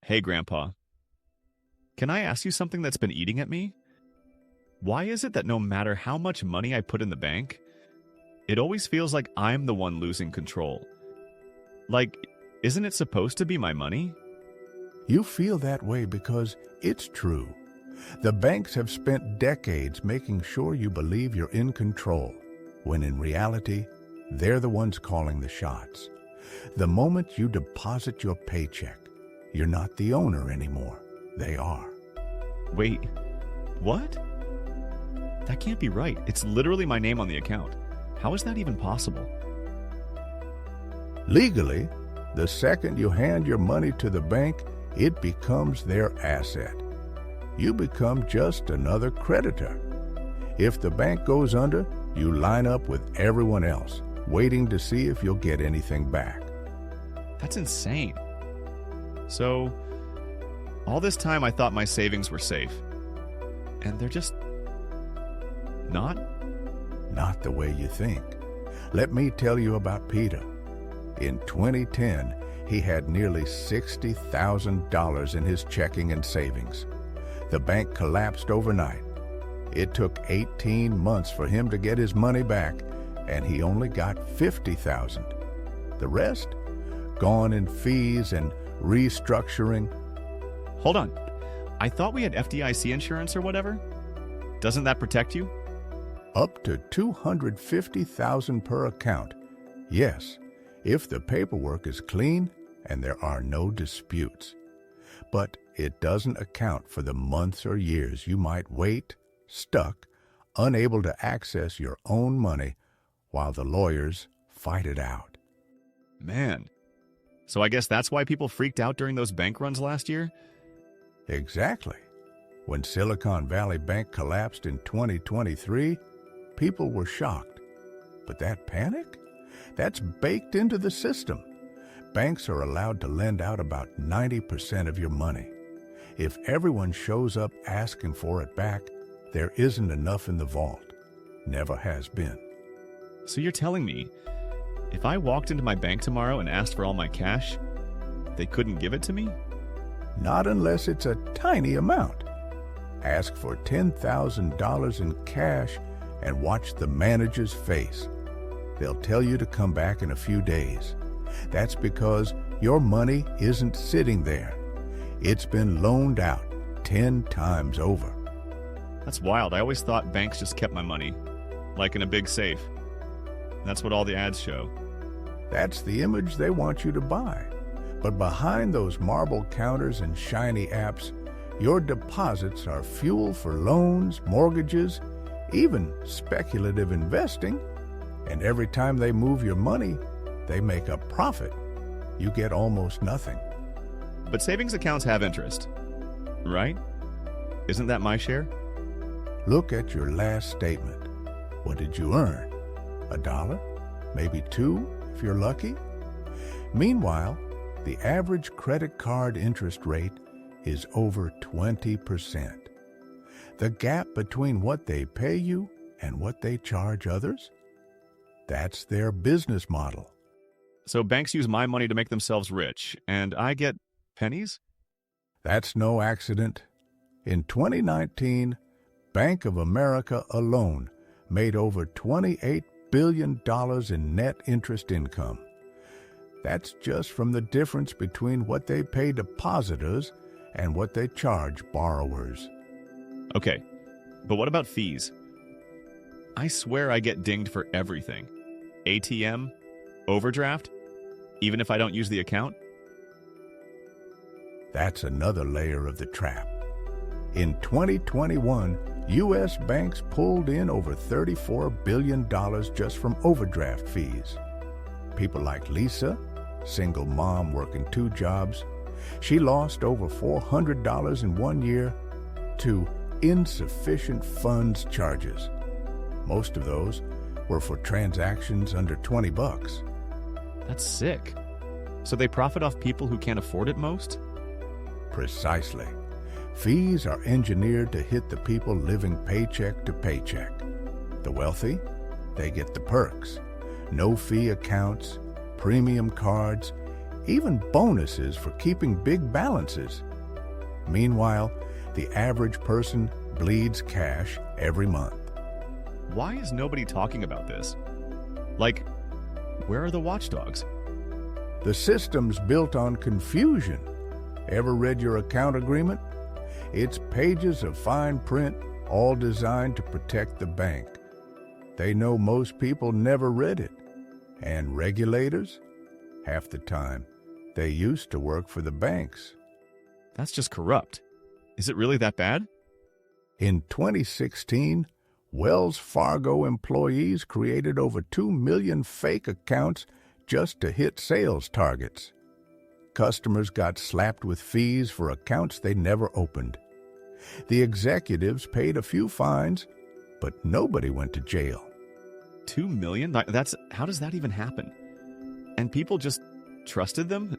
Hey, Grandpa. Can I ask you something that's been eating at me? Why is it that no matter how much money I put in the bank, it always feels like I'm the one losing control? Like, isn't it supposed to be my money? You feel that way because it's true. The banks have spent decades making sure you believe you're in control, when in reality, they're the ones calling the shots. The moment you deposit your paycheck, you're not the owner anymore. They are. Wait, what? That can't be right. It's literally my name on the account. How is that even possible? Legally, the second you hand your money to the bank, it becomes their asset. You become just another creditor. If the bank goes under, you line up with everyone else, waiting to see if you'll get anything back. That's insane. So, all this time I thought my savings were safe. And they're just not? Not the way you think. Let me tell you about Peter. In 2010, he had nearly $60,000 in his checking and savings. The bank collapsed overnight. It took 18 months for him to get his money back, and he only got $50,000. The rest? Gone in fees and restructuring. Hold on. I thought we had FDIC insurance or whatever. Doesn't that protect you? Up to $250,000 per account. Yes, if the paperwork is clean and there are no disputes. But it doesn't account for the months or years you might wait, stuck, unable to access your own money while the lawyers fight it out. Man. So I guess that's why people freaked out during those bank runs last year? Exactly. When Silicon Valley Bank collapsed in 2023, people were shocked. But that panic? That's baked into the system. Banks are allowed to lend out about 90% of your money. If everyone shows up asking for it back, there isn't enough in the vault. Never has been. So you're telling me, if I walked into my bank tomorrow and asked for all my cash, they couldn't give it to me? Not unless it's a tiny amount. Ask for $10,000 in cash and watch the manager's face. They'll tell you to come back in a few days. That's because your money isn't sitting there. It's been loaned out 10 times over. That's wild. I always thought banks just kept my money, like in a big safe. That's what all the ads show. That's the image they want you to buy. But behind those marble counters and shiny apps, your deposits are fuel for loans, mortgages, even speculative investing. And every time they move your money, they make a profit. You get almost nothing. But savings accounts have interest, right? Isn't that my share? Look at your last statement. What did you earn? $1? Maybe $2 if you're lucky? Meanwhile, the average credit card interest rate is over 20%. The gap between what they pay you and what they charge others? That's their business model. So banks use my money to make themselves rich, and I get pennies? That's no accident. In 2019, Bank of America alone made over $28 billion in net interest income. That's just from the difference between what they pay depositors and what they charge borrowers. Okay, but what about fees? I swear I get dinged for everything. ATM, overdraft, even if I don't use the account. That's another layer of the trap. In 2021, U.S. banks pulled in over $34 billion just from overdraft fees. People like Lisa, single mom working 2 jobs, she lost over $400 in 1 year to insufficient funds charges. Most of those were for transactions under $20. That's sick. So they profit off people who can't afford it most? Precisely. Fees are engineered to hit the people living paycheck to paycheck. The wealthy, they get the perks. No fee accounts, premium cards, even bonuses for keeping big balances. Meanwhile, the average person bleeds cash every month. Why is nobody talking about this? Like, where are the watchdogs? The system's built on confusion. Ever read your account agreement? It's pages of fine print, all designed to protect the bank. They know most people never read it. And regulators? Half the time, they used to work for the banks. That's just corrupt. Is it really that bad? In 2016, Wells Fargo employees created over 2 million fake accounts just to hit sales targets. Customers got slapped with fees for accounts they never opened. The executives paid a few fines, but nobody went to jail. 2 million? How does that even happen? And people just trusted them?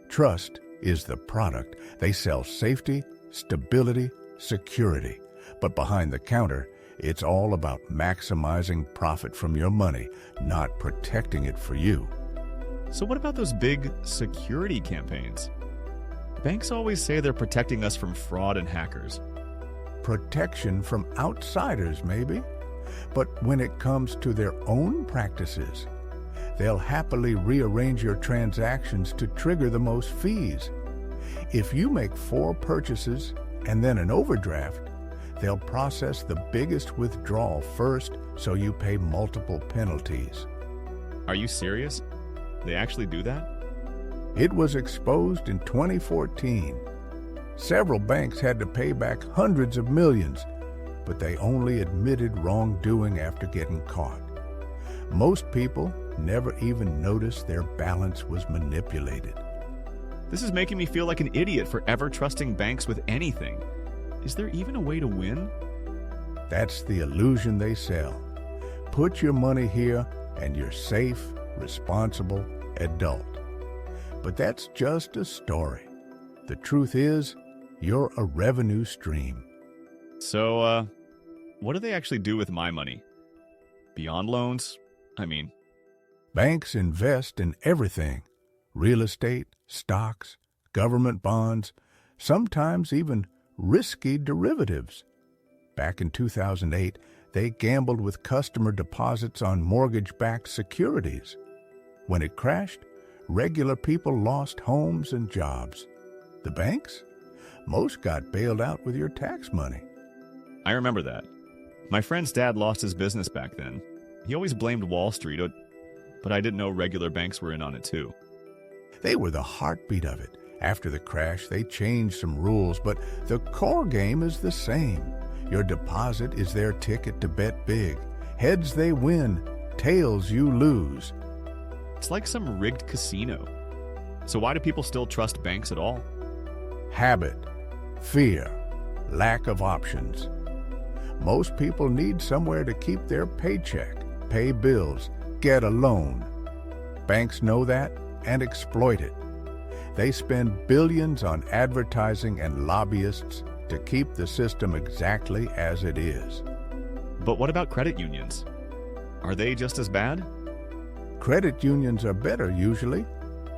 Trust is the product. They sell safety, stability, security. But behind the counter, it's all about maximizing profit from your money, not protecting it for you. So what about those big security campaigns? Banks always say they're protecting us from fraud and hackers. Protection from outsiders, maybe. But when it comes to their own practices, they'll happily rearrange your transactions to trigger the most fees. If you make 4 purchases and then an overdraft, they'll process the biggest withdrawal first, so you pay multiple penalties. Are you serious? They actually do that? It was exposed in 2014. Several banks had to pay back hundreds of millions, but they only admitted wrongdoing after getting caught. Most people never even noticed their balance was manipulated. This is making me feel like an idiot for ever trusting banks with anything. Is there even a way to win? That's the illusion they sell. Put your money here and you're safe, responsible, adult. But that's just a story. The truth is, you're a revenue stream. So, what do they actually do with my money? Beyond loans? Banks invest in everything. Real estate, stocks, government bonds, sometimes even risky derivatives. Back in 2008, they gambled with customer deposits on mortgage-backed securities. When it crashed, regular people lost homes and jobs. The banks? Most got bailed out with your tax money. I remember that. My friend's dad lost his business back then. He always blamed Wall Street, but I didn't know regular banks were in on it too. They were the heartbeat of it. After the crash, they changed some rules, but the core game is the same. Your deposit is their ticket to bet big. Heads they win, tails you lose. It's like some rigged casino. So why do people still trust banks at all? Habit, fear, lack of options. Most people need somewhere to keep their paycheck, pay bills, get a loan. Banks know that and exploit it. They spend billions on advertising and lobbyists to keep the system exactly as it is. But what about credit unions? Are they just as bad? Credit unions are better usually.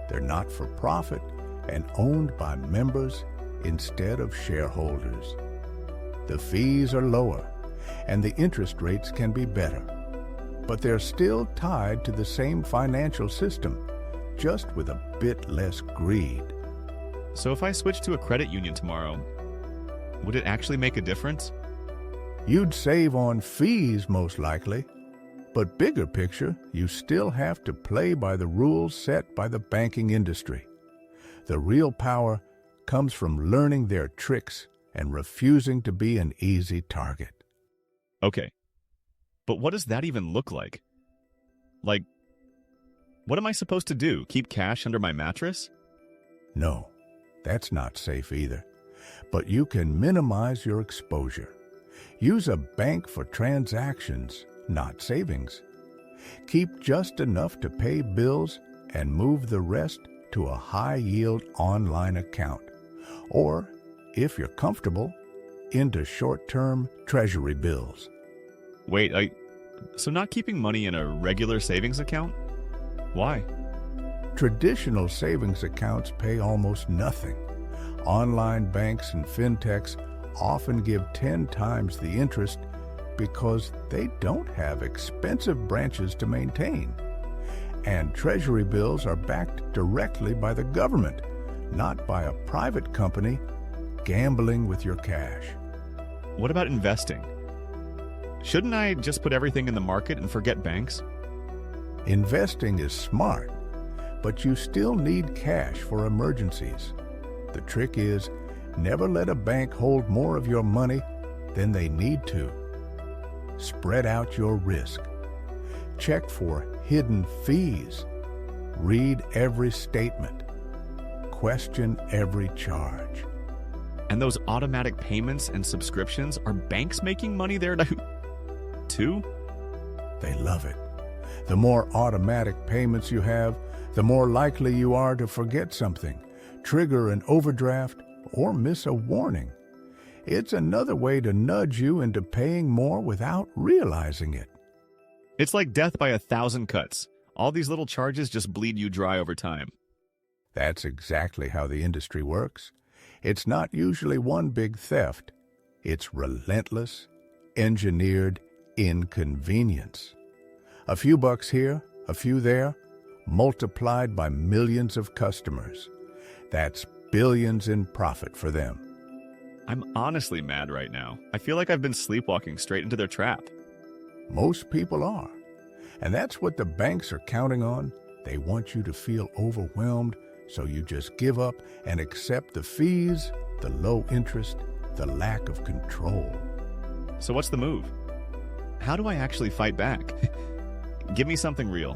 They're not for profit and owned by members instead of shareholders. The fees are lower and the interest rates can be better. But they're still tied to the same financial system, just with a bit less greed. So if I switch to a credit union tomorrow, would it actually make a difference? You'd save on fees most likely, but bigger picture, you still have to play by the rules set by the banking industry. The real power comes from learning their tricks and refusing to be an easy target. Okay, but what does that even look like? Like, what am I supposed to do? Keep cash under my mattress? No, that's not safe either. But you can minimize your exposure. Use a bank for transactions, not savings. Keep just enough to pay bills and move the rest to a high-yield online account. Or, if you're comfortable, into short-term treasury bills. Wait, so not keeping money in a regular savings account? Why? Traditional savings accounts pay almost nothing. Online banks and fintechs often give 10 times the interest because they don't have expensive branches to maintain. And treasury bills are backed directly by the government, not by a private company gambling with your cash. What about investing? Shouldn't I just put everything in the market and forget banks? Investing is smart, but you still need cash for emergencies. The trick is, never let a bank hold more of your money than they need to. Spread out your risk. Check for hidden fees. Read every statement. Question every charge. And those automatic payments and subscriptions, are banks making money there too? They love it. The more automatic payments you have, the more likely you are to forget something, trigger an overdraft, or miss a warning. It's another way to nudge you into paying more without realizing it. It's like death by 1,000 cuts. All these little charges just bleed you dry over time. That's exactly how the industry works. It's not usually one big theft. It's relentless, engineered inconvenience. A few bucks here, a few there, multiplied by millions of customers. That's billions in profit for them. I'm honestly mad right now. I feel like I've been sleepwalking straight into their trap. Most people are. And that's what the banks are counting on. They want you to feel overwhelmed, so you just give up and accept the fees, the low interest, the lack of control. So what's the move? How do I actually fight back? Give me something real.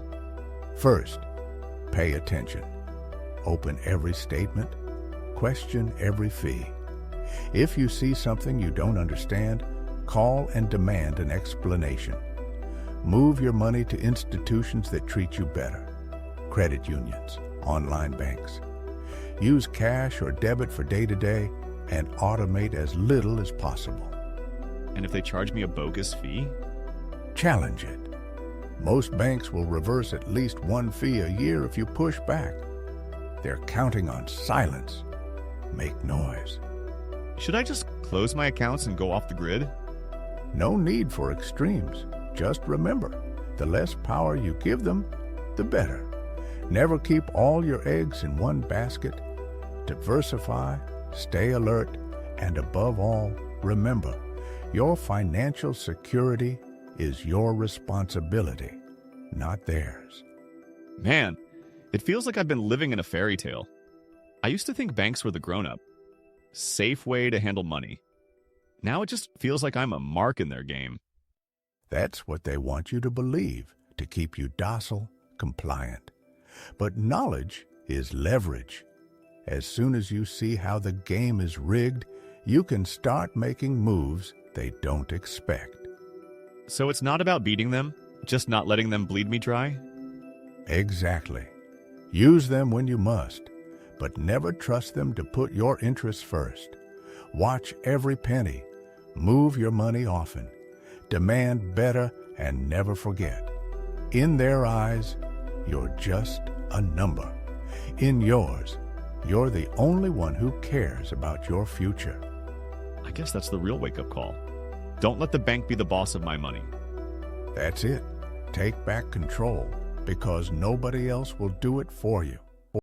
First, pay attention. Open every statement. Question every fee. If you see something you don't understand, call and demand an explanation. Move your money to institutions that treat you better. Credit unions, online banks. Use cash or debit for day-to-day and automate as little as possible. And if they charge me a bogus fee? Challenge it. Most banks will reverse at least one fee a year if you push back. They're counting on silence. Make noise. Should I just close my accounts and go off the grid? No need for extremes. Just remember, the less power you give them, the better. Never keep all your eggs in one basket. Diversify, stay alert, and above all, remember, your financial security is your responsibility, not theirs. Man, it feels like I've been living in a fairy tale. I used to think banks were the grown-up, safe way to handle money. Now it just feels like I'm a mark in their game. That's what they want you to believe, to keep you docile, compliant. But knowledge is leverage. As soon as you see how the game is rigged, you can start making moves they don't expect. So it's not about beating them, just not letting them bleed me dry? Exactly. Use them when you must, but never trust them to put your interests first. Watch every penny. Move your money often. Demand better and never forget. In their eyes, you're just a number. In yours, you're the only one who cares about your future. I guess that's the real wake-up call. Don't let the bank be the boss of my money. That's it. Take back control, because nobody else will do it for you.